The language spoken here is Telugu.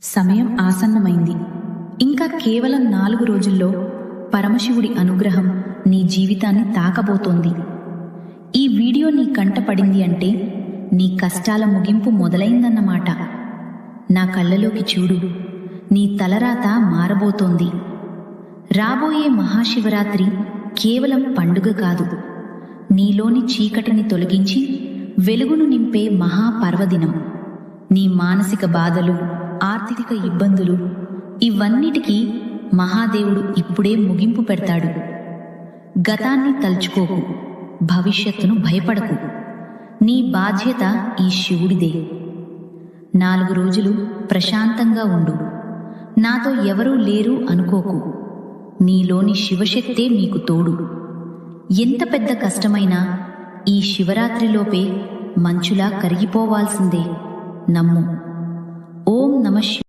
సమయం ఆసన్నమైంది. ఇంకా కేవలం 4 రోజుల్లో పరమశివుడి అనుగ్రహం నీ జీవితాన్ని తాకబోతోంది. ఈ వీడియో నీ కంట పడింది అంటే నీ కష్టాల ముగింపు మొదలైందన్నమాట. నా కళ్ళలోకి చూడు, నీ తలరాత మారబోతోంది. రాబోయే మహాశివరాత్రి కేవలం పండుగ కాదు, నీలోని చీకటిని తొలగించి వెలుగును నింపే మహాపర్వదినం. నీ మానసిక బాధలు, ఆర్థిక ఇబ్బందులు, ఇవన్నిటికీ మహాదేవుడు ఇప్పుడే ముగింపు పెడతాడు. గతాన్ని తలుచుకోకు, భవిష్యత్తును భయపడకు. నీ బాధ్యత ఈ శివుడిదే. 4 రోజులు ప్రశాంతంగా ఉండు. నాతో ఎవరూ లేరు అనుకోకు. నీలోని శివశక్తే మీకు తోడు. ఎంత పెద్ద కష్టమైనా ఈ శివరాత్రిలోపే మంచులా కరిగిపోవాల్సిందే. నమ్ము. ఓం నమః శివాయ.